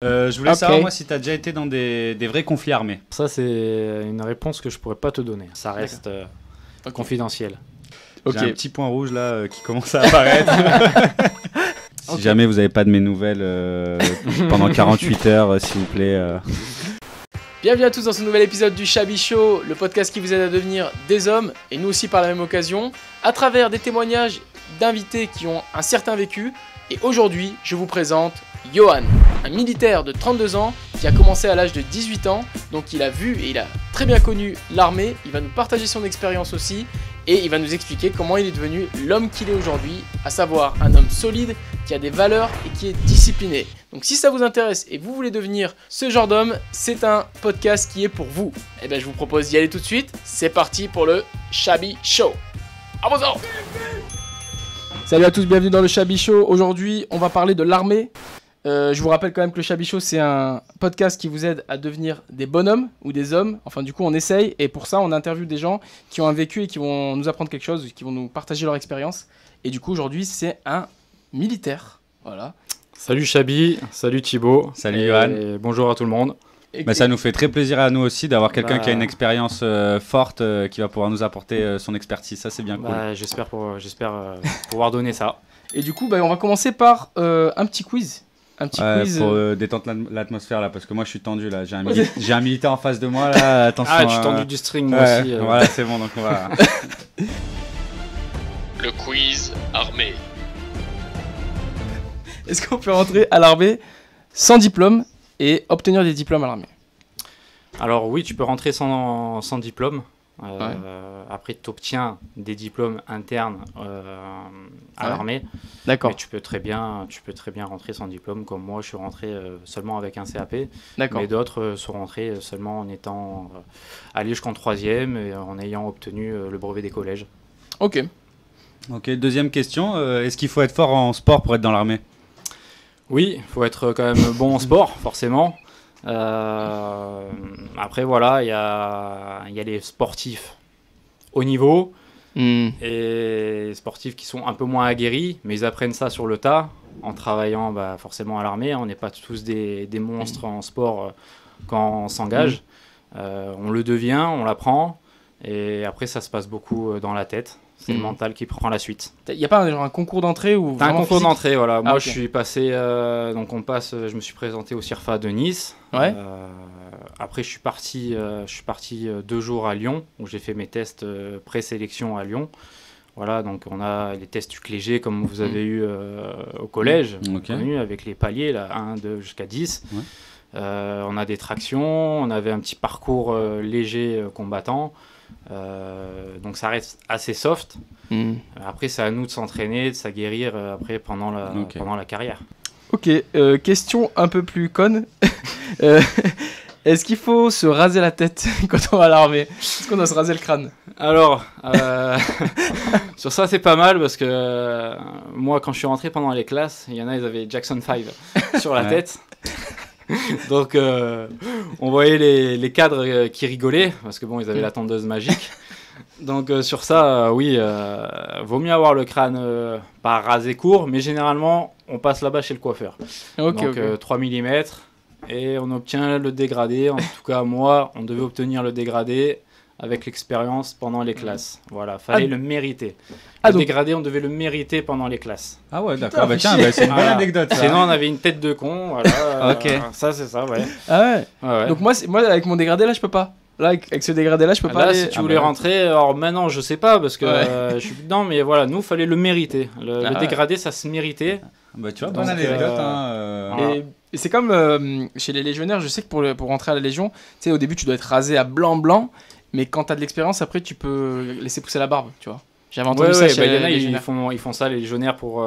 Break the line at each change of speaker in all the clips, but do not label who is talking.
Je voulais savoir, moi, si tu as déjà été dans des vrais conflits armés.
Ça, c'est une réponse que je pourrais pas te donner. Ça reste confidentiel.
J'ai un petit point rouge là qui commence à apparaître. Si jamais vous n'avez pas de mes nouvelles pendant 48 heures, s'il vous plaît.
Bienvenue à tous dans ce nouvel épisode du Shabby Show, le podcast qui vous aide à devenir des hommes, et nous aussi par la même occasion, à travers des témoignages d'invités qui ont un certain vécu. Et aujourd'hui, je vous présente Johan, un militaire de 32 ans qui a commencé à l'âge de 18 ans, donc il a vu et il a très bien connu l'armée. Il va nous partager son expérience aussi, et il va nous expliquer comment il est devenu l'homme qu'il est aujourd'hui, à savoir un homme solide, qui a des valeurs et qui est discipliné. Donc si ça vous intéresse et vous voulez devenir ce genre d'homme, c'est un podcast qui est pour vous. Et bien je vous propose d'y aller tout de suite. C'est parti pour le Shabby Show. À vos ordres. Salut à tous, bienvenue dans le Shabby Show. Aujourd'hui, on va parler de l'armée. Je vous rappelle quand même que le Shabby Show, c'est un podcast qui vous aide à devenir des bonhommes ou des hommes. Enfin, du coup, on essaye. Et pour ça, on interviewe des gens qui ont un vécu et qui vont nous apprendre quelque chose, qui vont nous partager leur expérience. Et du coup, aujourd'hui, c'est un militaire. Voilà.
Salut Shabby, salut Thibaut.
Salut Johan.
Et bonjour à tout le monde.
Bah, ça nous fait très plaisir à nous aussi d'avoir quelqu'un qui a une expérience forte, qui va pouvoir nous apporter son expertise. Ça, c'est bien cool.
J'espère pouvoir donner ça.
Et du coup, on va commencer par un petit quiz. Un petit quiz
pour détendre l'atmosphère là, parce que moi je suis tendu là. J'ai un militaire en face de moi là. Attention.
Ah, je suis tendu du string moi aussi.
Voilà, c'est bon, donc on va.
Le quiz armé.
Est-ce qu'on peut rentrer à l'armée sans diplôme et obtenir des diplômes à l'armée?
Alors oui, tu peux rentrer sans diplôme. Après, tu obtiens des diplômes internes à l'armée.
D'accord.
Mais tu peux très bien rentrer sans diplôme, comme moi, je suis rentré seulement avec un CAP.
D'accord.
Mais d'autres sont rentrés seulement en étant allés jusqu'en 3e et en ayant obtenu le brevet des collèges.
Ok.
Ok, deuxième question. Est-ce qu'il faut être fort en sport pour être dans l'armée?
Oui, il faut être quand même bon en sport, forcément. Après, voilà, il y a les sportifs haut niveau et les sportifs qui sont un peu moins aguerris, mais ils apprennent ça sur le tas en travaillant forcément à l'armée. On n'est pas tous des monstres en sport quand on s'engage. On le devient, on l'apprend, et après ça se passe beaucoup dans la tête. C'est le mental qui prend la suite.
Il n'y a pas un concours d'entrée ou
un concours
physique
d'entrée, voilà. Moi,
ok.
je suis passé, je me suis présenté au CIRFA de Nice.
Ouais.
Après, je suis parti 2 jours à Lyon, où j'ai fait mes tests présélection à Lyon. Voilà, donc on a les tests UCLG comme vous avez eu au collège, connu, avec les paliers, là, 1, 2 jusqu'à 10. Ouais. On a des tractions, on avait un petit parcours léger combattant. Donc ça reste assez soft. Après, c'est à nous de s'entraîner, de s'aguerrir après pendant la carrière.
Ok, question un peu plus conne. Est-ce qu'il faut se raser la tête quand on va à l'armée? Est-ce qu'on doit se raser le crâne?
Alors, sur ça c'est pas mal parce que moi quand je suis rentré pendant les classes, il y en a, ils avaient Jackson 5 sur la tête. Donc on voyait les cadres qui rigolaient parce que bon, ils avaient la tondeuse magique. Donc sur ça, oui, vaut mieux avoir le crâne pas rasé court, mais généralement on passe là-bas chez le coiffeur. Donc 3 mm et on obtient le dégradé. En tout cas moi, on devait obtenir le dégradé avec l'expérience pendant les classes. Voilà, fallait le mériter. Le dégradé, on devait le mériter pendant les classes.
Ah ouais, d'accord. Tiens, c'est une bonne anecdote. Ça.
Sinon, on avait une tête de con. Voilà.
Ok.
Ça, c'est ça, ouais.
Ah ouais. Donc moi, avec mon dégradé là, je peux pas. Là, avec ce dégradé là, je peux pas.
Là,
aller...
si tu voulais rentrer, alors maintenant, je sais pas parce que je suis dedans, mais voilà, nous, fallait le mériter. Le dégradé, ça se méritait.
Bah tu vois, bonne anecdote.
Voilà. Et c'est comme chez les légionnaires, je sais que pour rentrer à la Légion, tu sais, au début, tu dois être rasé à blanc. Mais quand tu as de l'expérience, après, tu peux laisser pousser la barbe, tu vois. J'avais entendu ça chez les légionnaires.
Ils font ça, les légionnaires, pour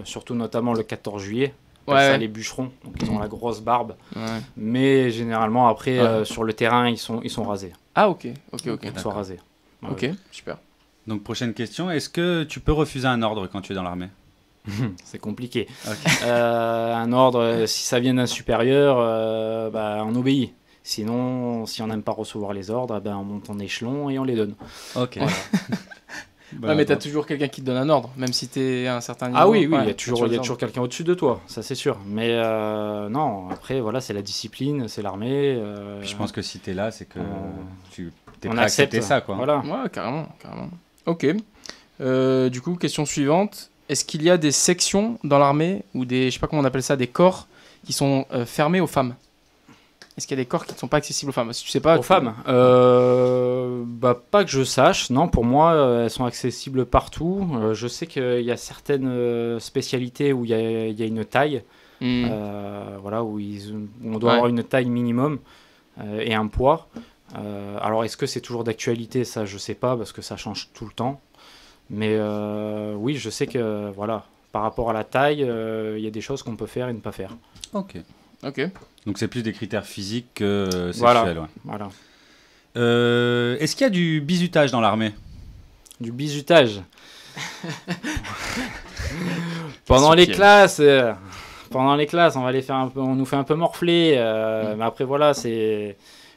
surtout notamment le 14 juillet.
Ça,
les bûcherons, donc ils ont la grosse barbe. Ouais. Mais généralement, après, sur le terrain, ils sont rasés.
Ah, ok.
Ils sont rasés.
Ouais. Ok, super.
Donc, prochaine question. Est-ce que tu peux refuser un ordre quand tu es dans l'armée?
C'est compliqué. Okay. Un ordre, si ça vient d'un supérieur, on obéit. Sinon, si on n'aime pas recevoir les ordres, on monte en échelon et on les donne.
Ok.
Voilà.
Ouais, mais t'as toujours quelqu'un qui te donne un ordre, même si t'es à un certain niveau.
Ah oui,
ouais,
il y a toujours quelqu'un au-dessus de toi, ça c'est sûr. Mais non, après, voilà, c'est la discipline, c'est l'armée.
Puis je pense que si t'es là, c'est que tu t'es
on
prêt à accepter
accepte
ça, quoi.
Voilà.
Ouais, carrément. Ok. Du coup, question suivante. Est-ce qu'il y a des sections dans l'armée ou des, je sais pas comment on appelle ça, des corps qui sont fermés aux femmes? Est-ce qu'il y a des corps qui ne sont pas accessibles aux femmes? Si tu sais pas.
Aux femmes bah, pas que je sache. Non, pour moi, elles sont accessibles partout. Je sais qu'il y a certaines spécialités où il y a une taille. Voilà, où on doit avoir une taille minimum et un poids. Alors, est-ce que c'est toujours d'actualité? Ça, je sais pas, parce que ça change tout le temps. Mais oui, je sais que, voilà, par rapport à la taille, il y a des choses qu'on peut faire et ne pas faire.
Ok. Donc c'est plus des critères physiques que sexuels.
Voilà.
Est-ce qu'il y a du bizutage dans l'armée?
Du bizutage. Pendant les classes, on va les faire un peu, on nous fait un peu morfler. Mais après voilà,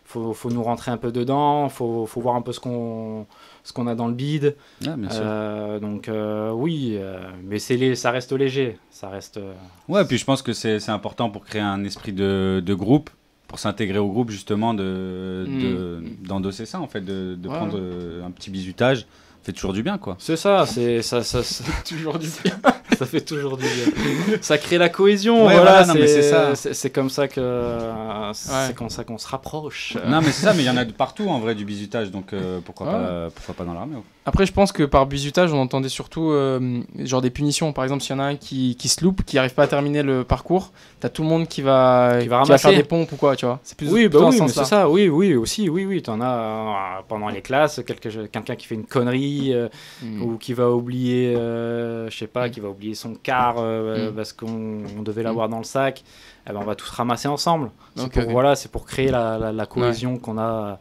faut nous rentrer un peu dedans, faut voir un peu ce qu'on a dans le bide.
Ah, bien sûr.
Donc oui, mais ça reste léger, ça reste.
Ouais, puis je pense que c'est important pour créer un esprit de groupe, pour s'intégrer au groupe justement, d'endosser ça en fait, de prendre un petit bizutage. Ça fait toujours du bien, quoi.
C'est ça, toujours du bien. Ça fait toujours du bien. Ça crée la cohésion.
Ouais,
voilà,
non, mais c'est ça.
C'est comme ça c'est comme ça qu'on se rapproche.
Non, mais c'est ça, mais il y en a de partout en vrai du bizutage, donc pourquoi pas dans l'armée.
Après, je pense que par bizutage, on entendait surtout genre des punitions. Par exemple, s'il y en a un qui se loupe, qui n'arrive pas à terminer le parcours, t'as tout le monde qui va faire des pompes ou quoi, tu vois. C'est plus
oui,
dans ce
mais
sens-là.
c'est ça. Oui, aussi, oui. T'en as pendant les classes, quelqu'un qui fait une connerie ou qui va oublier, je sais pas, qui va oublier son quart parce qu'on devait l'avoir dans le sac. Eh ben, on va tous ramasser ensemble. C'est pour créer la cohésion qu'on a,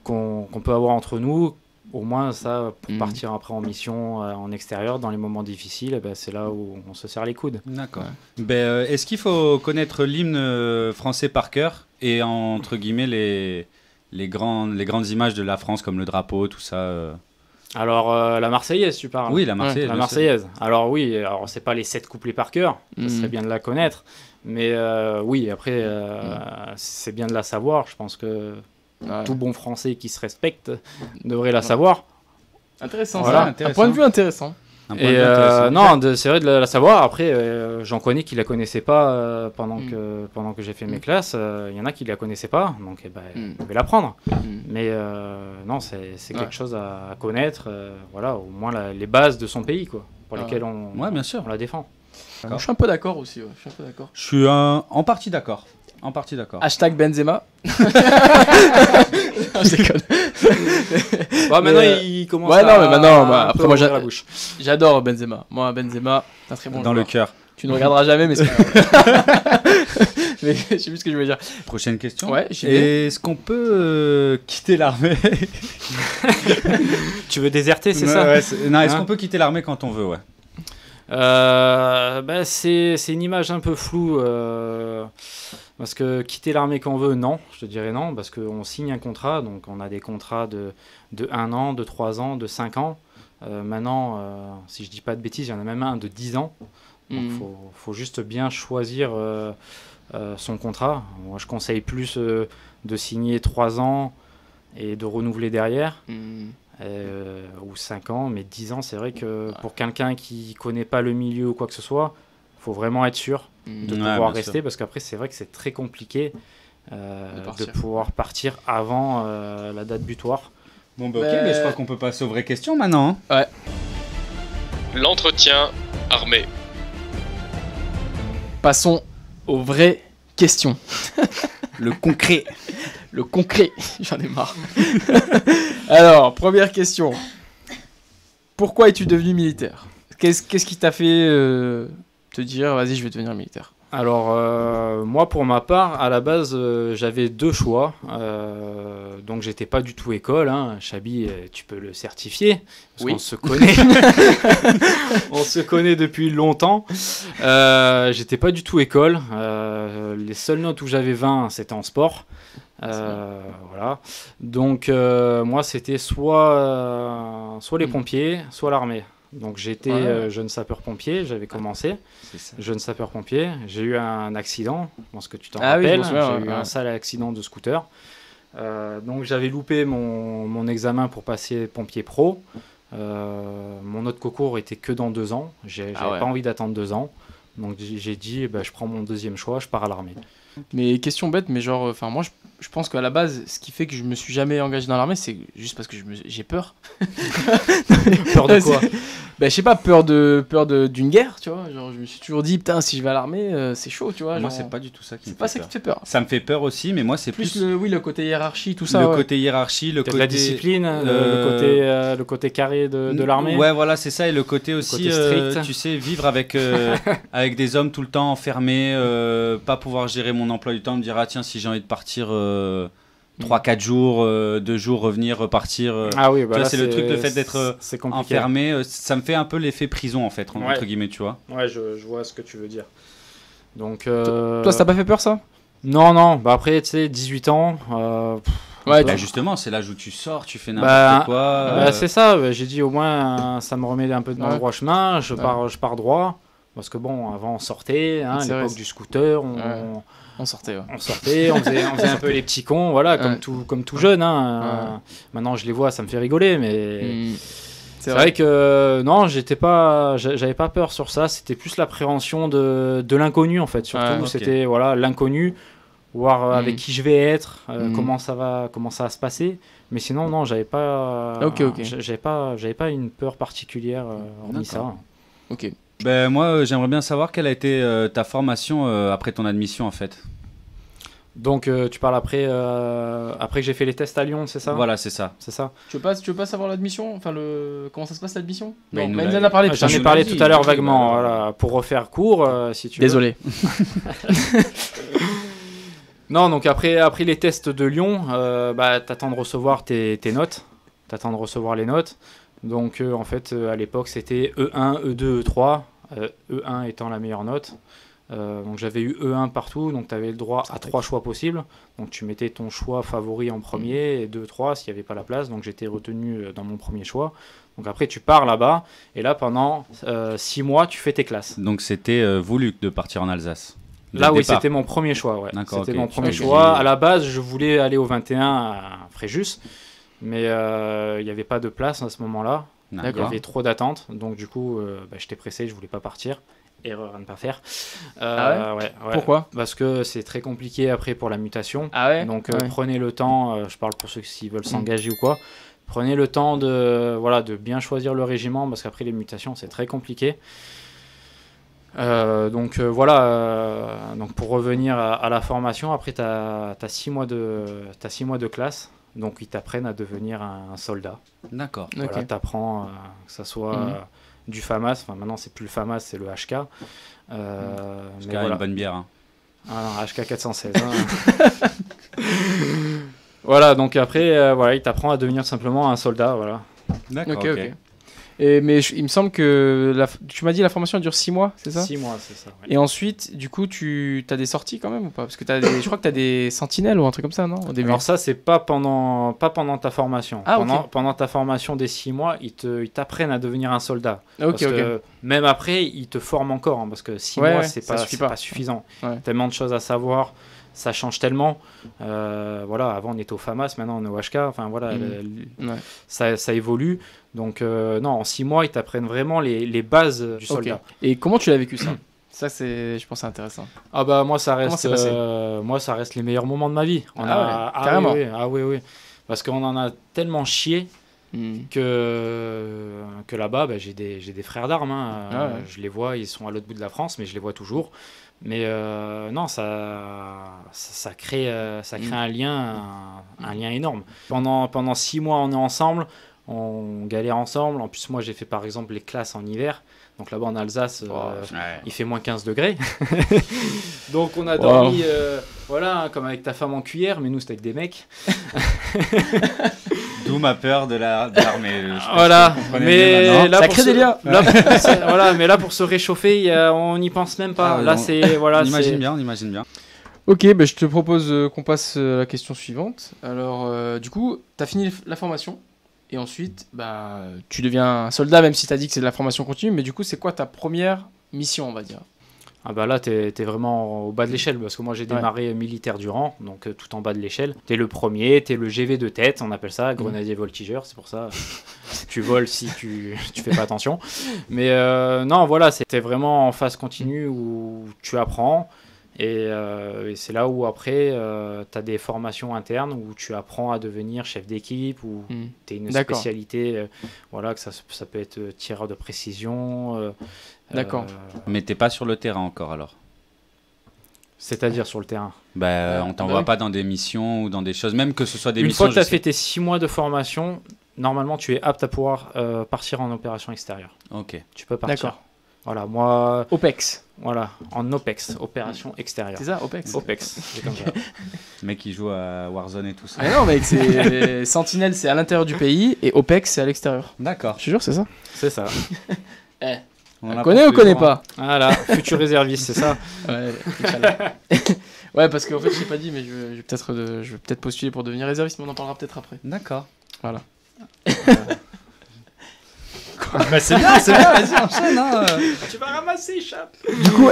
qu'on peut avoir entre nous. Au moins, ça, pour partir après en mission en extérieur, dans les moments difficiles, c'est là où on se serre les coudes.
D'accord. Est-ce qu'il faut connaître l'hymne français par cœur et, entre guillemets, les grandes images de la France, comme le drapeau, tout ça
Alors, la Marseillaise, tu parles?
Oui, la Marseillaise.
La Marseillaise. Alors oui, c'est pas les 7 couplets par cœur, ça serait bien de la connaître. Mais oui, après, c'est bien de la savoir. Je pense que tout bon Français qui se respecte devrait la savoir.
Intéressant,
voilà.
Un point de vue intéressant.
Et non, c'est vrai de la savoir. Après, j'en connais qui la connaissaient pas pendant que j'ai fait mes classes. Il y en a qui la connaissaient pas, donc je vais l'apprendre. Mais non, c'est quelque chose à connaître. Voilà, au moins les bases de son pays, quoi, pour lesquelles
bien sûr.
on la défend.
Je suis un peu d'accord aussi.
Je suis en partie d'accord.
Hashtag Benzema. Je déconne.
Maintenant, il commence
mais maintenant, après, moi,
la bouche.
J'adore Benzema. Moi, Benzema, c'est un très bon
dans
joueur.
le cœur.
Tu ne regarderas jamais, mais c'est pas grave. Mais je sais plus ce que je voulais dire.
Prochaine question.
Ouais,
est-ce qu'on peut quitter l'armée?
Tu veux déserter, c'est ça?
Non, est-ce qu'on peut quitter l'armée quand on veut, ouais.
C'est une image un peu floue parce que quitter l'armée quand on veut, non, je te dirais non, parce qu'on signe un contrat, donc on a des contrats de 1 an, de 3 ans, de 5 ans. Maintenant, si je dis pas de bêtises, il y en a même un de 10 ans. Donc faut juste bien choisir son contrat. Moi, je conseille plus de signer 3 ans et de renouveler derrière. Ou 5 ans, mais 10 ans, c'est vrai que pour quelqu'un qui connaît pas le milieu ou quoi que ce soit, il faut vraiment être sûr de pouvoir rester, parce qu'après c'est vrai que c'est très compliqué de pouvoir partir avant la date butoir.
Ok, mais je crois qu'on peut passer aux vraies questions maintenant.
Ouais.
L'entretien armé.
Passons aux vraies questions.
Le concret.
Le concret, j'en ai marre. Alors, première question. Pourquoi es-tu devenu militaire? Qu'est-ce qui t'a fait te dire, vas-y, je vais devenir militaire?
Alors, Moi, pour ma part, à la base, j'avais 2 choix. Donc, j'étais pas du tout école. Hein. Chabi, tu peux le certifier. Parce qu'on se connaît. On se connaît depuis longtemps. J'étais pas du tout école. Les seules notes où j'avais 20, c'était en sport. Voilà. Donc, moi, c'était soit les pompiers, soit l'armée. Donc j'étais jeune sapeur-pompier, j'avais commencé jeune sapeur-pompier. J'ai eu un accident, je pense que tu t'en rappelles. Oui, j'ai eu un sale accident de scooter. Donc j'avais loupé mon examen pour passer pompier pro. Mon autre concours était que dans 2 ans. J'avais pas envie d'attendre 2 ans. Donc j'ai dit, je prends mon deuxième choix, je pars à l'armée.
Mais question bête, mais genre, enfin moi je pense qu'à la base, ce qui fait que je me suis jamais engagé dans l'armée, c'est juste parce que j'ai peur.
Peur de quoi?
Je sais pas, peur d'une guerre, tu vois. Genre, je me suis toujours dit, putain, si je vais à l'armée, c'est chaud, tu vois.
Moi,
genre...
c'est pas du tout ça qui me fait
peur.
C'est pas ça qui te fait peur. Ça me fait peur aussi, mais moi, c'est plus
le côté hiérarchie, tout ça.
Le côté hiérarchie, le côté
la discipline, le côté carré de l'armée.
Ouais, voilà, c'est ça, et le côté aussi, strict. Tu sais, vivre avec des hommes tout le temps enfermés, pas pouvoir gérer mon emploi du temps, me dire ah tiens, si j'ai envie de partir 3-4 jours, 2 jours, revenir, repartir.
Ah oui, bah là,
c'est le truc, le fait d'être enfermé, ça me fait un peu l'effet prison en fait, entre guillemets, tu vois.
Ouais, je vois ce que tu veux dire. Donc,
toi, ça t'a pas fait peur ça?
Non, bah après, tu sais, 18 ans.
Justement, c'est l'âge où tu sors, tu fais n'importe quoi.
C'est ça, j'ai dit au moins, ça me remet un peu dans le droit chemin, je pars droit. Parce que bon, avant on sortait, à l'époque du scooter,
on sortait,
on faisait un peu les petits cons, voilà, comme tout jeune. Maintenant je les vois, ça me fait rigoler, mais c'est vrai que non, j'avais pas peur sur ça. C'était plus l'appréhension de l'inconnu en fait. Surtout, c'était l'inconnu, voir avec qui je vais être, comment ça va se passer. Mais sinon, non, j'avais pas, j'avais pas une peur particulière hormis ça.
Ok.
Moi, j'aimerais bien savoir quelle a été ta formation après ton admission, en fait.
Donc, tu parles après que j'ai fait les tests à Lyon, c'est ça?
Voilà, c'est ça.
Tu veux pas savoir l'admission? Enfin, comment ça se passe l'admission?
Non,
mais il en a parlé.
J'en ai parlé tout à l'heure vaguement, voilà, pour refaire court, si tu veux.
Désolé.
Non, donc après les tests de Lyon, t'attends de recevoir tes notes. T'attends de recevoir les notes. Donc, en fait, à l'époque, c'était E1, E2, E3. E1 étant la meilleure note. Donc j'avais eu E1 partout, donc tu avais le droit à 3 choix possibles. Donc tu mettais ton choix favori en premier et 2, 3 s'il n'y avait pas la place. Donc j'étais retenu dans mon premier choix. Donc après tu pars là-bas et là pendant 6 mois tu fais tes classes.
Donc c'était voulu de partir en Alsace?
Là oui, c'était mon premier choix. Ouais. C'était mon premier choix. À la base je voulais aller au 21 à Fréjus, mais il n'y avait pas de place à ce moment-là. Il y avait trop d'attentes, donc du coup j'étais pressé, je voulais pas partir. Erreur à ne pas faire.
Ouais. Pourquoi?
Parce que c'est très compliqué après pour la mutation. Donc prenez le temps, je parle pour ceux qui veulent s'engager ou quoi, prenez le temps de bien choisir le régiment parce qu'après les mutations c'est très compliqué. Donc pour revenir à la formation, après tu as 6 mois de classe. Donc ils t'apprennent à devenir un soldat.
D'accord.
Voilà, t'apprends que ça soit du FAMAS, enfin maintenant c'est plus le FAMAS, c'est le HK.
HK une bonne bière. Hein.
Ah non, HK 416. Voilà, donc après il t'apprend à devenir simplement un soldat, voilà.
D'accord. Ok. Mais il me semble que tu m'as dit la formation dure 6 mois, c'est ça?
6 mois, c'est ça. Ouais.
Et ensuite, du coup, tu as des sorties quand même ou pas? Parce que je crois que tu as des sentinelles ou un truc comme ça, non? Au début.
Alors ça, c'est pas pendant ta formation. Pendant ta formation des 6 mois, ils t'apprennent à devenir un soldat. Parce que même après, ils te forment encore, hein, parce que 6 mois, c'est pas suffisant. Ouais. Tellement de choses à savoir. Ça change tellement. Avant on était au FAMAS, maintenant on est au HK. Enfin voilà, ça évolue. Donc non, en 6 mois, ils t'apprennent vraiment les bases du soldat.
Et comment tu l'as vécu ça? Ça, je pense, c'est intéressant.
Ah bah moi, ça reste les meilleurs moments de ma vie.
Carrément.
Oui. Parce qu'on en a tellement chié que là-bas, j'ai des frères d'armes. Hein. Je les vois, ils sont à l'autre bout de la France, mais je les vois toujours. Mais non, ça crée un lien énorme. Pendant 6 mois, on est ensemble, on galère ensemble. En plus, moi, j'ai fait par exemple les classes en hiver. Donc là-bas en Alsace,
Ouais.
il fait moins 15 degrés. Donc on a dormi, voilà, comme avec ta femme en cuillère, mais nous c'était avec des mecs.
D'où ma peur de l'armée.
Voilà, mais là,
ça crée des liens.
Voilà, mais là pour se réchauffer, on n'y pense même pas.
Ah,
là
non.
c'est voilà,
On imagine bien.
Ok, bah, je te propose qu'on passe à la question suivante. Alors, du coup, tu as fini la formation et ensuite, bah, tu deviens un soldat, même si tu as dit que c'est de la formation continue. Mais du coup, c'est quoi ta première mission, on va dire?
Ah bah là, t'es vraiment au bas de l'échelle, parce que moi j'ai démarré militaire du rang, donc tout en bas de l'échelle. T'es le premier, t'es le GV de tête, on appelle ça, grenadier voltigeur, c'est pour ça. Tu voles si tu fais pas attention. Mais non, voilà, c'était vraiment en phase continue où tu apprends. Et c'est là où après, tu as des formations internes où tu apprends à devenir chef d'équipe, ou tu as une spécialité, voilà, que ça peut être tireur de précision.
D'accord.
Mais t'es pas sur le terrain encore alors?
C'est-à-dire sur le terrain?
On t'envoie pas dans des missions ou dans des choses, même que ce soit des
Une
missions...
Une fois que tu as fait tes 6 mois de formation, normalement tu es apte à pouvoir partir en opération extérieure.
Ok.
Tu peux partir.
D'accord.
Voilà, moi...
OPEX.
Voilà, en OPEX, opération extérieure.
C'est ça, OPEX.
OPEX, c'est comme ça.
Le mec qui joue à Warzone et tout ça.
Mais non, mec, c'est Sentinelle, c'est à l'intérieur du pays et OPEX, c'est à l'extérieur.
D'accord.
Je te jure, c'est ça.
C'est ça.
On connaît ou connaît pas?
Voilà, futur réserviste, c'est ça.
Ouais, ouais, parce qu'en fait, je t'ai pas dit, mais je vais peut-être postuler pour devenir réserviste, mais on en parlera peut-être après.
D'accord.
Voilà.
Bah c'est bien, vas-y, enchaîne. Hein.
Tu vas ramasser, chape.
Du coup,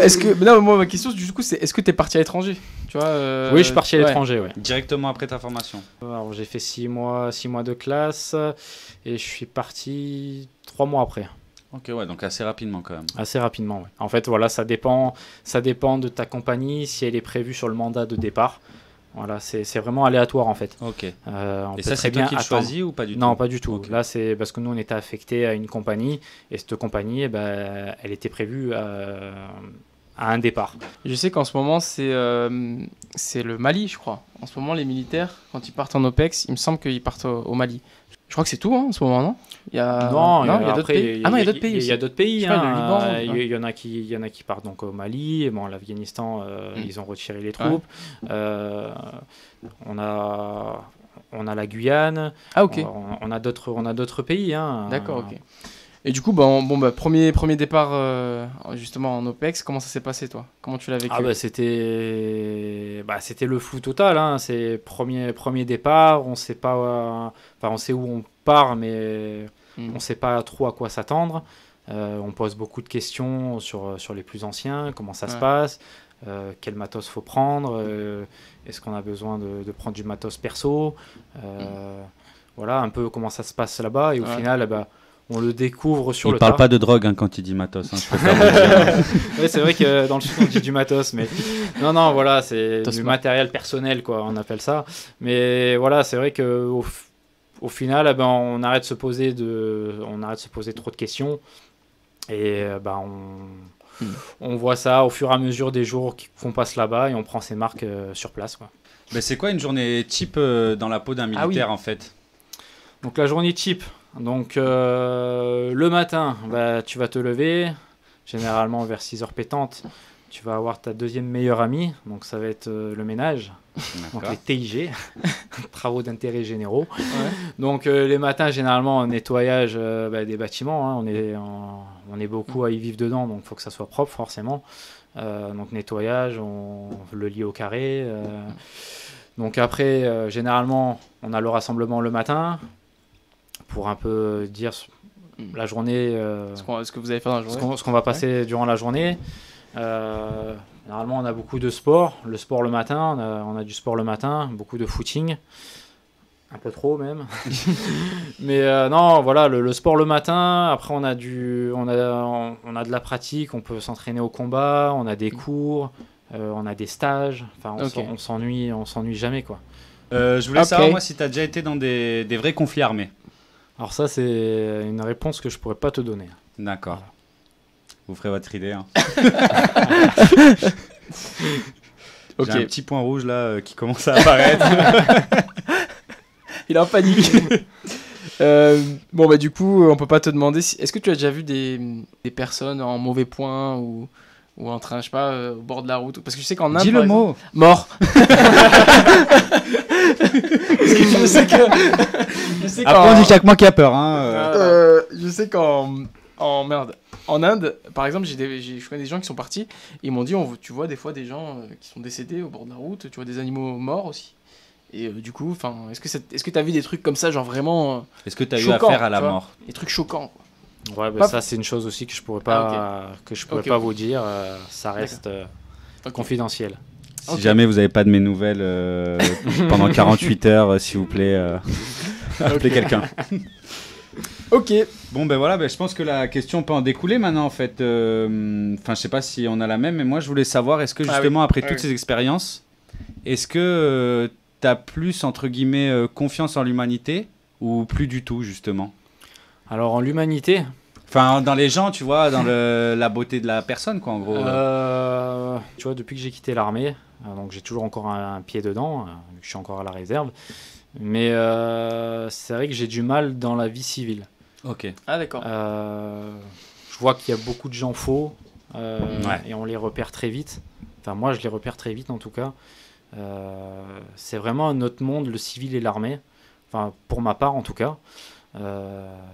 moi, ma question, du coup, c'est est-ce que t'es parti à l'étranger? Tu vois,
Oui, je suis parti à l'étranger, ouais.
Directement après ta formation.
Alors, j'ai fait 6 mois de classe et je suis parti 3 mois après.
Ok, ouais, donc assez rapidement quand même.
Assez rapidement, ouais. En fait, voilà, ça dépend de ta compagnie, si elle est prévue sur le mandat de départ. Voilà, c'est vraiment aléatoire en fait.
Ok.
Et
ça, c'est toi qui le choisis ou pas du tout?
Non, pas du tout.
Okay.
Là, c'est parce que nous, on était affectés à une compagnie et cette compagnie, elle était prévue à un départ.
Je sais qu'en ce moment, c'est le Mali, je crois. En ce moment, les militaires, quand ils partent en OPEX, il me semble qu'ils partent au Mali. Je crois que c'est tout en ce moment, non? Il y a d'autres pays. Ah non, il y a d'autres pays.
Il y a d'autres pays.
Il
y en a qui partent donc au Mali. Bon, l'Afghanistan, ils ont retiré les troupes. Ouais. On a la Guyane.
Ah ok.
On a d'autres pays. Hein.
D'accord, ok. Et du coup, premier départ justement en OPEX, comment ça s'est passé toi? Comment tu l'as vécu?
C'était le flou total. Hein. C'est premier départ, on sait pas, on sait où on part, mais on sait pas trop à quoi s'attendre. On pose beaucoup de questions sur les plus anciens, comment ça se passe, quel matos faut prendre, est-ce qu'on a besoin de prendre du matos perso, voilà un peu comment ça se passe là-bas, et au final, on le découvre sur le tas.
Il parle pas de drogue quand il dit matos. Hein, je préfère le dire.
Oui, c'est vrai que dans le sud on dit du matos, mais non, voilà, c'est du matériel personnel, quoi, on appelle ça. Mais voilà, c'est vrai que au final, on arrête de se poser trop de questions, et on voit ça au fur et à mesure des jours qu'on passe là-bas, et on prend ses marques sur place, quoi.
Mais c'est quoi une journée type dans la peau d'un militaire en fait?
Donc la journée type. Donc le matin, tu vas te lever, généralement vers 6h pétantes, tu vas avoir ta deuxième meilleure amie, donc ça va être le ménage, donc les TIG, travaux d'intérêt généraux. Ouais. Donc les matins, généralement, nettoyage des bâtiments, hein, on est beaucoup à y vivre dedans, donc il faut que ça soit propre forcément. Donc nettoyage, le lit au carré. Donc après, généralement, on a le rassemblement le matin, pour un peu dire la journée,
ce que vous allez faire dans la journée,
ce qu'on va passer durant la journée. Généralement, on a beaucoup de sport. Le sport le matin, on a du sport le matin, beaucoup de footing, un peu trop même. Mais non, voilà, le sport le matin. Après, on a de la pratique. On peut s'entraîner au combat. On a des cours, on a des stages. Enfin, on s'ennuie jamais, quoi.
Je voulais savoir, moi, si tu as déjà été dans des vrais conflits armés.
Alors ça, c'est une réponse que je pourrais pas te donner.
D'accord. Voilà. Vous ferez votre idée. Hein. J'ai un petit point rouge là qui commence à apparaître.
Il est en panique. Bon, bah, du coup, on peut pas te demander est-ce que tu as déjà vu des personnes en mauvais point ou en train, je sais pas, au bord de la route? Parce que je sais qu'en Inde.
Dis le mot.
Mort. Parce que je sais que.
Après, on dit chaque mois qui a peur. Hein.
Je sais en Inde, par exemple, je connais des gens qui sont partis. Ils m'ont dit tu vois des fois des gens qui sont décédés au bord de la route. Tu vois des animaux morts aussi. Et du coup, est-ce que tu as vu des trucs comme ça, genre vraiment.
Est-ce que tu as eu affaire à la mort?
Des trucs choquants, quoi.
Ouais, bah ça c'est une chose aussi que je pourrais pas vous dire. Ça reste confidentiel.
Si jamais vous n'avez pas de mes nouvelles pendant 48 heures, s'il vous plaît, appelez quelqu'un.
Ok.
Bon ben voilà, je pense que la question peut en découler maintenant en fait. Enfin, je sais pas si on a la même, mais moi je voulais savoir, est-ce que justement après toutes ces expériences, est-ce que t'as plus entre guillemets confiance en l'humanité ou plus du tout justement?
Alors en l'humanité,
enfin dans les gens, tu vois, dans la beauté de la personne quoi en gros.
Tu vois, depuis que j'ai quitté l'armée, donc j'ai toujours encore un pied dedans, je suis encore à la réserve, mais c'est vrai que j'ai du mal dans la vie civile.
Ok.
Ah d'accord.
Je vois qu'il y a beaucoup de gens faux et on les repère très vite. Enfin moi je les repère très vite en tout cas. C'est vraiment un autre monde, le civil et l'armée. Enfin pour ma part en tout cas.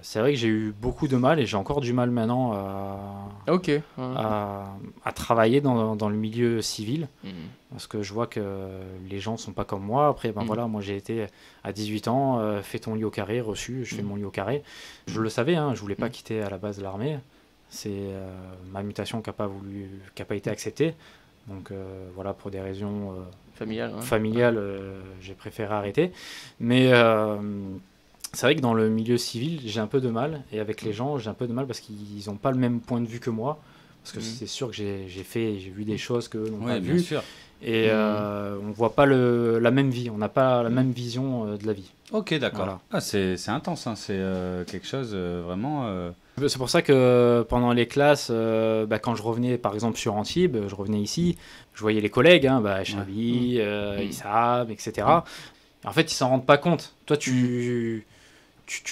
C'est vrai que j'ai eu beaucoup de mal et j'ai encore du mal maintenant à travailler dans le milieu civil parce que je vois que les gens sont pas comme moi. Après voilà, moi j'ai été à 18 ans, fais ton lit au carré, reçu, je fais mon lit au carré. Je le savais, je voulais pas quitter à la base de l'armée. C'est ma mutation qui a pas été acceptée. Donc voilà, pour des raisons familiales, j'ai préféré arrêter. Mais c'est vrai que dans le milieu civil, j'ai un peu de mal. Et avec les gens, j'ai un peu de mal parce qu'ils n'ont pas le même point de vue que moi. Parce que c'est sûr que j'ai vu des choses qu'eux n'ont pas vues. Et on ne voit pas la même vie. On n'a pas la même vision de la vie.
Ok, d'accord. Voilà. Ah, c'est intense. Hein. C'est quelque chose vraiment...
C'est pour ça que pendant les classes, quand je revenais par exemple sur Antibes, je revenais ici, je voyais les collègues, Chabi, Issam, etc. En fait, ils s'en rendent pas compte. Toi, tu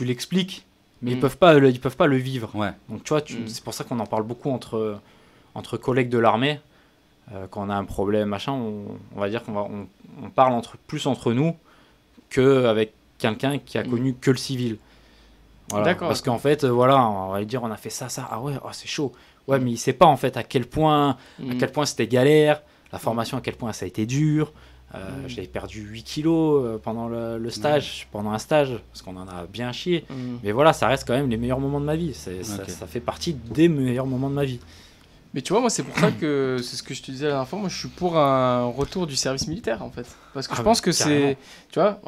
l'expliques, mais ils peuvent pas le vivre.
Ouais.
Donc, tu vois, c'est pour ça qu'on en parle beaucoup entre collègues de l'armée. Quand on a un problème, machin, on va dire qu'on parle plus entre nous qu'avec quelqu'un qui a connu que le civil. Voilà.
D'accord.
Parce qu'en fait, voilà, on va lui dire, on a fait ça, ah ouais, c'est chaud. Ouais, mais il sait pas en fait à quel point c'était galère, la formation à quel point ça a été dur. J'avais perdu 8 kilos pendant le stage, pendant un stage, parce qu'on en a bien chié. Mais voilà, ça reste quand même les meilleurs moments de ma vie. Ça fait partie des meilleurs moments de ma vie.
Mais tu vois, moi, c'est pour ça que c'est ce que je te disais la dernière fois. Moi, je suis pour un retour du service militaire, en fait. Parce que je pense que c'est... Tu vois,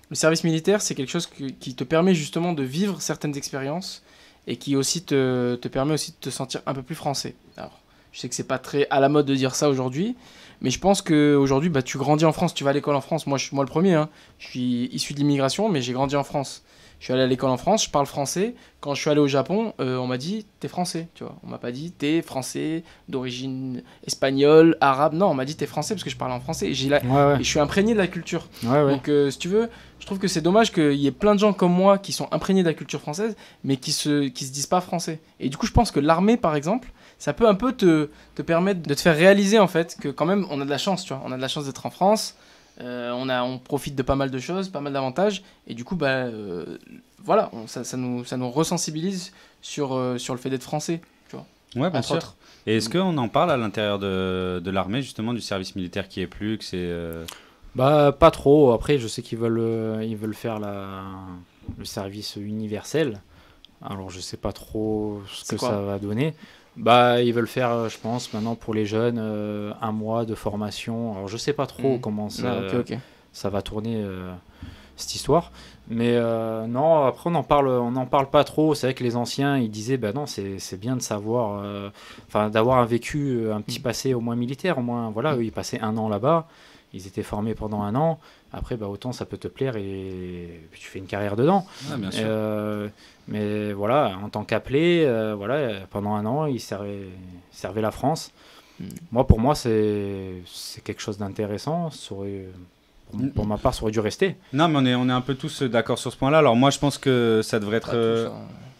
le service militaire, c'est quelque chose qui te permet justement de vivre certaines expériences et qui aussi te permet aussi de te sentir un peu plus français. Alors, je sais que c'est pas très à la mode de dire ça aujourd'hui, mais je pense qu'aujourd'hui, tu grandis en France, tu vas à l'école en France. Moi le premier, je suis issu de l'immigration, mais j'ai grandi en France. Je suis allé à l'école en France, je parle français. Quand je suis allé au Japon, on m'a dit « t'es français », tu vois. On m'a pas dit « t'es français d'origine espagnole, arabe ». Non, on m'a dit « t'es français » parce que je parle en français. Et je suis imprégné de la culture. Donc, si tu veux, je trouve que c'est dommage qu'il y ait plein de gens comme moi qui sont imprégnés de la culture française, mais qui se disent pas français. Et du coup, je pense que l'armée, par exemple, ça peut un peu te permettre de te faire réaliser, en fait, que quand même, on a de la chance, tu vois. On a de la chance d'être en France. On profite de pas mal de choses, pas mal d'avantages, et du coup, voilà, ça nous resensibilise sur le fait d'être français, tu vois.
Ouais, bien sûr. Et est-ce qu'on en parle à l'intérieur de l'armée, justement, du service militaire qui est plus, que c'est...
Pas trop. Après, je sais qu'ils veulent faire le service universel. Alors, je sais pas trop ce que ça va donner. Ils veulent faire, je pense, maintenant pour les jeunes, 1 mois de formation. Alors, je sais pas trop comment ça va tourner cette histoire. Mais non, après, on en parle pas trop. C'est vrai que les anciens, ils disaient, non, c'est bien de savoir, d'avoir un vécu, un petit passé au moins militaire. Au moins, voilà, eux, ils passaient 1 an là-bas. Ils étaient formés pendant 1 an. Après, autant ça peut te plaire et puis tu fais une carrière dedans.
Ouais, bien sûr.
Mais voilà, en tant qu'appelé, pendant 1 an, ils servaient la France. Pour moi, c'est quelque chose d'intéressant. pour ma part, ça aurait dû rester.
Non, mais on est un peu tous d'accord sur ce point-là. Alors moi, je pense que ça devrait être...
Tous, hein.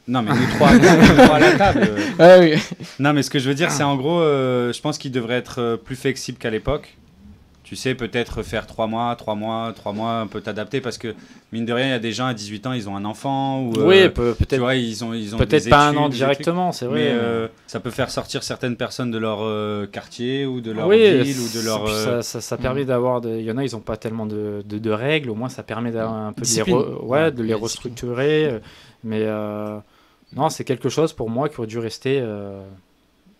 Non, mais nous trois à la table.
Ah oui.
Non, mais ce que je veux dire, c'est en gros, je pense qu'il devrait être plus flexible qu'à l'époque. Tu sais, peut-être faire 3 mois, un peu t'adapter parce que, mine de rien, il y a des gens à 18 ans, ils ont un enfant. Ou,
oui, peut-être.
Tu vois, ils ont
peut-être
des
pas
études,
un an
des
directement,
trucs.
c'est vrai.
Mais ça peut faire sortir certaines personnes de leur quartier ou de leur
oui,
ville ou de leur...
Ça permet d'avoir... Il y en a, ils n'ont pas tellement de règles. Au moins, ça permet d'avoir un peu de les restructurer. Mais non, c'est quelque chose pour moi qui aurait dû rester...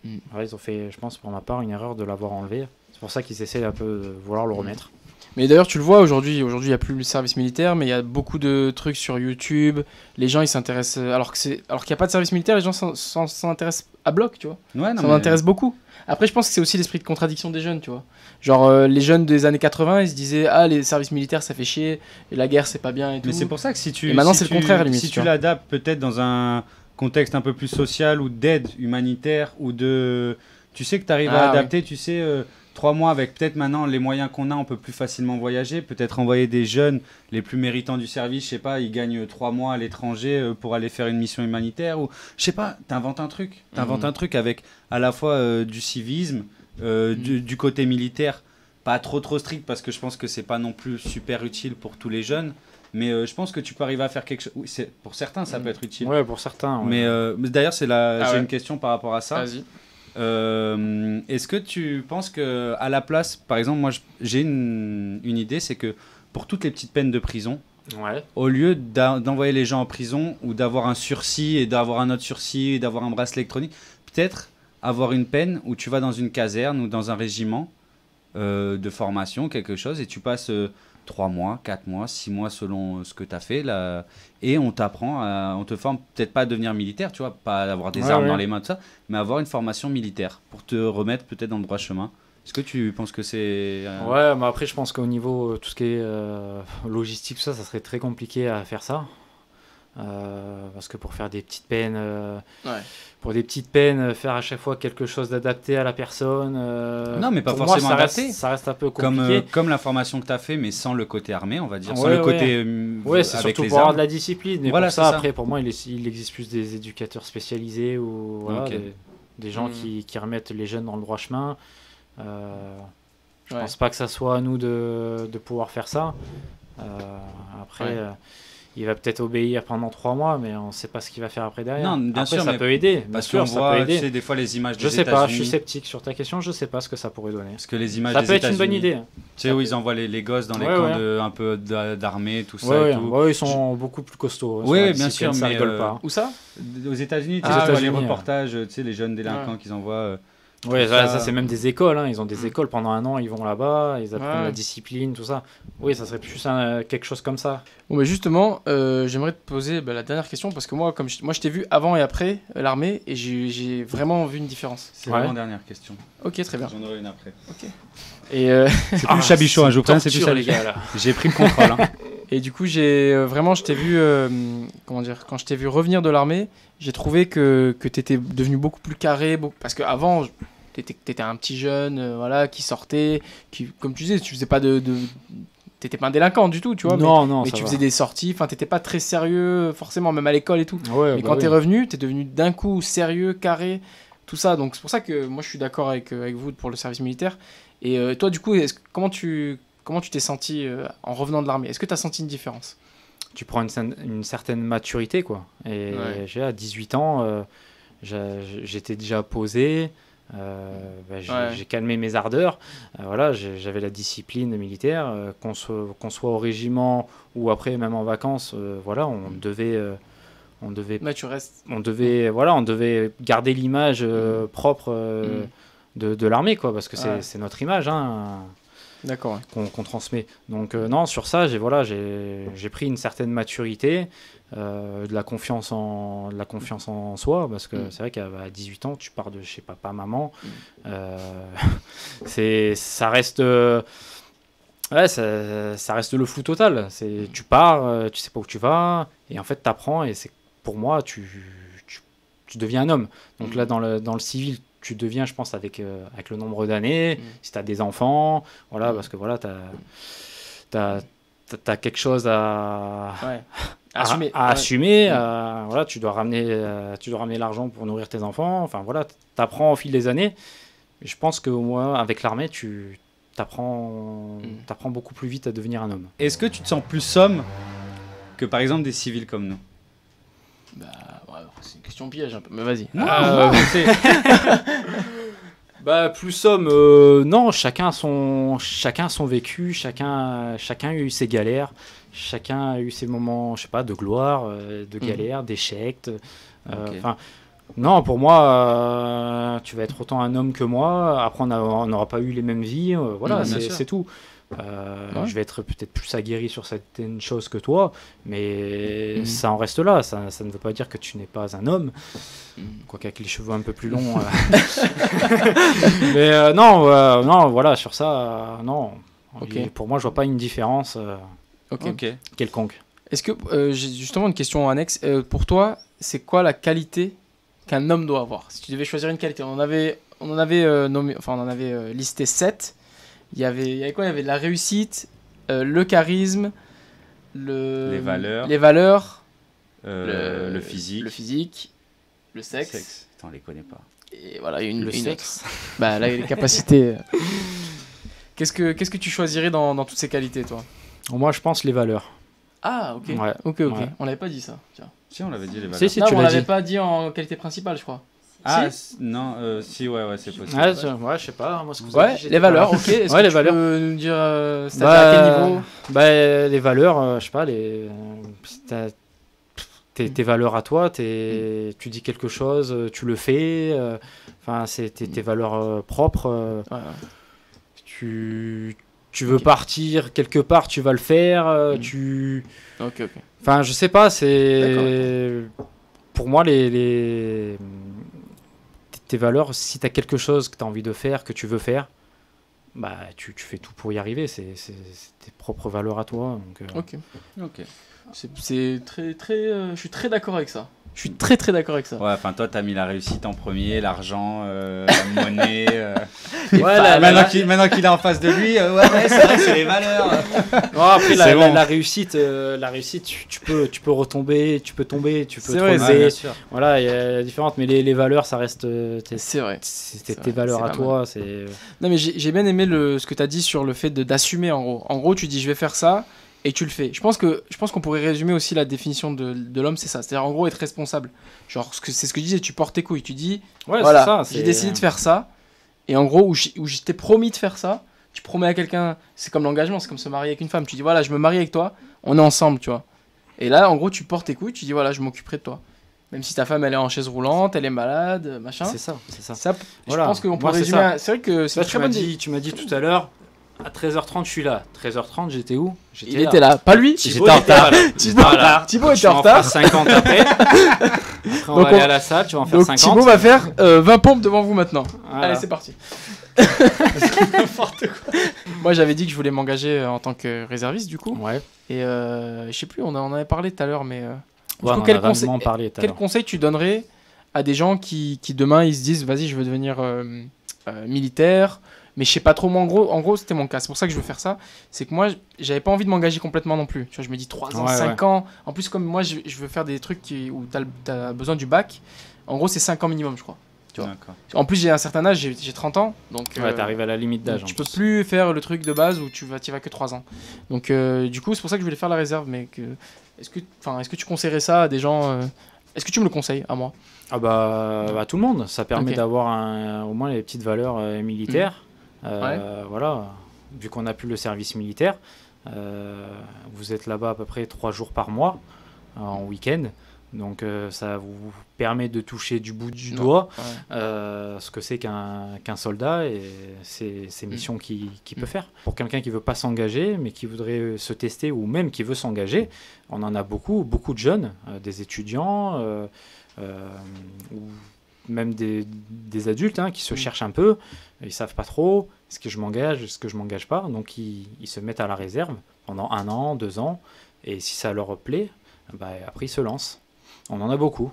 Ouais, ils ont fait, je pense, pour ma part, une erreur de l'avoir enlevé. C'est pour ça qu'ils essaient un peu de vouloir le remettre.
Mais d'ailleurs, tu le vois, aujourd'hui, il n'y a plus le service militaire, mais il y a beaucoup de trucs sur YouTube. Les gens, ils s'intéressent... Alors qu'il n'y a pas de service militaire, les gens s'en intéressent à bloc, tu vois.
Ouais, non,
ça m'intéresse beaucoup. Après, je pense que c'est aussi l'esprit de contradiction des jeunes, tu vois. Genre, les jeunes des années 80, ils se disaient « Ah, les services militaires, ça fait chier, et la guerre, c'est pas bien et tout. »
Mais c'est pour ça que si tu...
Et maintenant, c'est le contraire, limite.
Si tu l'adaptes peut-être dans un contexte un peu plus social ou d'aide humanitaire ou de... Tu sais que tu arrives à adapter, tu sais... 3 mois avec peut-être maintenant les moyens qu'on a, on peut plus facilement voyager, peut-être envoyer des jeunes les plus méritants du service, je sais pas, ils gagnent 3 mois à l'étranger pour aller faire une mission humanitaire ou je sais pas, t'inventes un truc, un truc avec à la fois du civisme, du côté militaire, pas trop strict parce que je pense que c'est pas non plus super utile pour tous les jeunes. Mais je pense que tu peux arriver à faire quelque chose. Oui, pour certains, ça peut être utile.
Ouais, pour certains. Ouais.
Mais d'ailleurs, j'ai une question par rapport à ça.
Vas-y.
Est-ce que tu penses que à la place, par exemple, moi j'ai une idée, c'est que pour toutes les petites peines de prison, au lieu d'envoyer les gens en prison ou d'avoir un sursis et d'avoir un autre sursis et d'avoir un bracelet électronique, peut-être avoir une peine où tu vas dans une caserne ou dans un régiment de formation, quelque chose, et tu passes 3 mois, 4 mois, 6 mois selon ce que tu as fait là, et on t'apprend, on te forme peut-être pas à devenir militaire, tu vois, pas à avoir des armes dans les mains, tout ça, mais avoir une formation militaire pour te remettre peut-être dans le droit chemin. Est-ce que tu penses que c'est...
Ouais, mais après je pense qu'au niveau tout ce qui est logistique, ça serait très compliqué à faire ça. Parce que pour faire des petites peines, pour des petites peines, faire à chaque fois quelque chose d'adapté à la personne.
Non, mais pas forcément adapté.
Ça reste un peu compliqué.
Comme la formation que tu as fait, mais sans le côté armé, on va dire. Sans le côté.
C'est surtout pour avoir de la discipline. Mais
voilà,
pour ça, après, pour moi, il existe plus des éducateurs spécialisés ou des gens qui remettent les jeunes dans le droit chemin. Je pense pas que ça soit à nous de pouvoir faire ça. Après. Il va peut-être obéir pendant 3 mois, mais on ne sait pas ce qu'il va faire après derrière.
Non, bien
après,
sûr,
ça peut aider.
Parce qu'on voit, tu sais, des fois les images des États-Unis.
Je sais pas, je suis sceptique sur ta question, je ne sais pas ce que ça pourrait donner.
Parce que les images
ça
des
peut être
États-Unis,
une bonne idée.
Tu sais, où ils envoient les gosses dans les camps un peu d'armée, tout ça.
Ils sont beaucoup plus costauds.
Oui, bien sûr,
ça
mais
rigole pas.
Où ça?
Aux États-Unis, tu vois les reportages, tu sais, les jeunes délinquants qu'ils envoient.
Oui, ça c'est même des écoles. Ils ont des écoles pendant 1 an, ils vont là-bas, ils apprennent la discipline, tout ça. Oui, ça serait plus quelque chose comme ça.
Bon, mais justement, j'aimerais te poser la dernière question parce que moi, je t'ai vu avant et après l'armée et j'ai vraiment vu une différence.
C'est vraiment dernière question.
Ok, très bien.
J'en aurai une après.
Ok. Et
c'est plus le Chabichot, je vous préviens, c'est plus ça
les gars là.
J'ai pris le contrôle.
Et du coup, je t'ai vu, comment dire, quand je t'ai vu revenir de l'armée, j'ai trouvé que t'étais devenu beaucoup plus carré, parce qu'avant, t'étais un petit jeune, qui sortait, qui, comme tu disais, tu faisais pas t'étais pas un délinquant du tout, tu vois. Mais tu faisais des sorties, enfin, t'étais pas très sérieux, forcément, même à l'école et tout. Mais quand t'es revenu, t'es devenu d'un coup sérieux, carré, tout ça. Donc c'est pour ça que moi, je suis d'accord avec vous pour le service militaire. Et toi, du coup, comment tu t'es senti en revenant de l'armée? Est-ce que tu as senti une différence?
Tu prends une certaine maturité, quoi. Et à 18 ans, j'étais déjà posé, j'ai calmé mes ardeurs. J'avais la discipline militaire. Qu'on soit au régiment ou après, même en vacances, on devait... on devait garder l'image propre de l'armée, quoi, parce que c'est notre image,
D'accord,
qu'on transmet. Donc non, sur ça, j'ai pris une certaine maturité, de la confiance en soi, parce que c'est vrai qu'à 18 ans, tu pars de chez papa, maman, ça reste ça reste le flou total. Tu pars, tu sais pas où tu vas, et en fait t'apprends, et pour moi tu deviens un homme. Donc là dans le civil, tu deviens, je pense, avec le nombre d'années, si tu as des enfants, parce que t'as quelque chose à
assumer.
Voilà, tu dois ramener l'argent pour nourrir tes enfants. Enfin voilà, t'apprends au fil des années. Et je pense que moi, avec l'armée, t'apprends beaucoup plus vite à devenir un homme.
Est-ce que tu te sens plus homme que par exemple des civils comme nous?
Bah, ouais, c'est une question piège un peu, mais vas-y.
Bah, plus homme, non, chacun a son vécu, chacun a eu ses galères, chacun a eu ses moments, je sais pas, de gloire, de galère, d'échecs. Non, pour moi, tu vas être autant un homme que moi. Après, on n'aura pas eu les mêmes vies. Voilà, c'est tout. Je vais être peut-être plus aguerri sur certaines choses que toi, mais ça en reste là. Ça ne veut pas dire que tu n'es pas un homme, quoique avec les cheveux un peu plus longs. Mais non, voilà, sur ça, non.
Okay.
Pour moi, je vois pas une différence quelconque.
Est-ce que, j'ai justement une question annexe, pour toi, c'est quoi la qualité qu'un homme doit avoir? Si tu devais choisir une qualité, on en avait listé 7. Il y avait quoi? Il y avait la réussite, le charisme, les valeurs,
le physique,
le sexe.
Attends, on les connaît pas.
Et voilà, le
sexe.
Bah là, les capacités. Qu'est-ce que tu choisirais dans toutes ces qualités, toi?
Moi, je pense les valeurs.
Ah, ok.
Ouais.
Ok.
Ouais.
On l'avait pas dit ça. Tiens.
Si, on l'avait dit les valeurs.
Si,
non,
tu
on
l'as
l'avait
dit.
pas dit en qualité principale, je crois.
Ah,
si
non, si, ouais, c'est possible.
Ouais, je sais pas. Moi, ce que vous avez dit,
les valeurs, ok. Est-ce que
les
tu
valeurs.
peux nous dire c'est-à-dire à quel niveau?
Les valeurs, je sais pas, tes valeurs à toi, tu dis quelque chose, tu le fais. Enfin, c'est tes valeurs propres. Tu veux partir quelque part, tu vas le faire.
Ok.
Enfin, je sais pas, c'est... Pour moi, tes valeurs, si tu as quelque chose que tu as envie de faire, que tu veux faire, bah, tu fais tout pour y arriver. C'est tes propres valeurs à toi. Donc,
Ok.
C'est très, je suis très d'accord avec ça. Je suis très d'accord avec ça.
Ouais, enfin toi t'as mis la réussite en premier, l'argent, la monnaie. Maintenant qu'il est en face de lui, c'est vrai, c'est les valeurs.
Non, après la réussite, tu peux retomber, tu peux tomber, tu peux te relever. Voilà, il y a différentes, mais les valeurs, ça reste.
C'est vrai.
C'est tes valeurs à toi.
Non, mais j'ai bien aimé ce que tu as dit sur le fait d'assumer en gros. En gros, tu dis je vais faire ça. Et tu le fais. Je pense qu'on pourrait résumer aussi la définition de l'homme, c'est ça. C'est-à-dire en gros être responsable. Genre c'est ce que je disais, tu portes tes couilles, tu dis voilà, j'ai décidé de faire ça. Et en gros où je t'ai promis de faire ça, tu promets à quelqu'un, c'est comme l'engagement, c'est comme se marier avec une femme. Tu dis voilà, je me marie avec toi, on est ensemble, tu vois. Et là en gros tu portes tes couilles, tu dis voilà, je m'occuperai de toi. Même si ta femme elle est en chaise roulante, elle est malade, machin.
C'est ça.
Voilà. Je pense qu'on peut résumer. C'est vrai que c'est très bonne idée.
Tu m'as dit tout à l'heure. À 13h30, je suis là. 13h30, j'étais où?
Il était là. Pas lui.
J'étais en retard.
Thibaut était en retard.
50 après. On va aller à la salle, tu vas en faire 50.
Thibaut va faire 20 pompes devant vous maintenant. Voilà. Allez, c'est parti. N'importe quoi. Moi, j'avais dit que je voulais m'engager en tant que réserviste, du coup.
Ouais.
Et je sais plus, on en avait parlé tout à l'heure, mais...
quel
conseil tu donnerais à des gens qui demain, ils se disent, vas-y, je veux devenir militaire. Mais je sais pas trop, moi en gros c'était mon cas, c'est pour ça que je veux faire ça, c'est que moi j'avais pas envie de m'engager complètement non plus, tu vois, je me dis 3 ans, 5 ans, en plus comme moi je veux faire des trucs où t'as besoin du bac, en gros c'est 5 ans minimum je crois, tu vois. En plus j'ai un certain âge, j'ai 30 ans, donc...
Ouais, t'arrives à la limite d'âge.
Tu peux plus faire le truc de base où tu vas que 3 ans, donc du coup c'est pour ça que je voulais faire la réserve, mais est-ce que tu conseillerais ça à des gens, est-ce que tu me le conseilles à moi?
Ah à tout le monde, ça permet d'avoir au moins les petites valeurs militaires. Voilà, vu qu'on n'a plus le service militaire, vous êtes là-bas à peu près 3 jours par mois en week-end, donc ça vous permet de toucher du bout du doigt ce que c'est qu'un soldat et ces missions qu'il peut faire. Pour quelqu'un qui veut pas s'engager mais qui voudrait se tester ou même qui veut s'engager, on en a beaucoup de jeunes, des étudiants ou même des adultes qui se cherchent un peu, ils savent pas trop, est-ce que je m'engage, est-ce que je m'engage pas, donc ils se mettent à la réserve pendant 1 an, 2 ans, et si ça leur plaît, après ils se lancent. On en a beaucoup.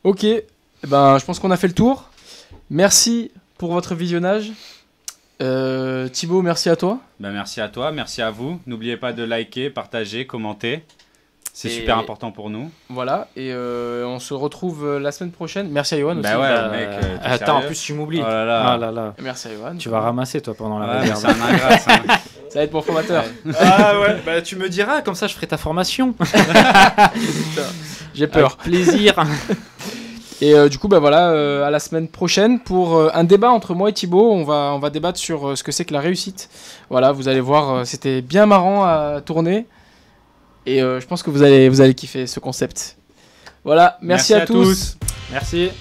Ok, je pense qu'on a fait le tour. Merci pour votre visionnage. Thibaut, merci à toi.
Merci à toi, merci à vous. N'oubliez pas de liker, partager, commenter. C'est super important pour nous.
Voilà, et on se retrouve la semaine prochaine. Merci à Yoann aussi.
Mec.
Attends, en plus tu m'oublies.
Oh là là.
Merci à Yoann.
Tu vas ramasser toi pendant la
c'est un ingrat, ça.
Ça va être pour formateur.
Ah ouais, tu me diras, comme ça je ferai ta formation.
J'ai peur.
Avec plaisir.
Et du coup, à la semaine prochaine pour un débat entre moi et Thibaut. On va débattre sur ce que c'est que la réussite. Voilà, vous allez voir, c'était bien marrant à tourner. Et je pense que vous allez kiffer ce concept. Voilà, merci à tous.
Merci.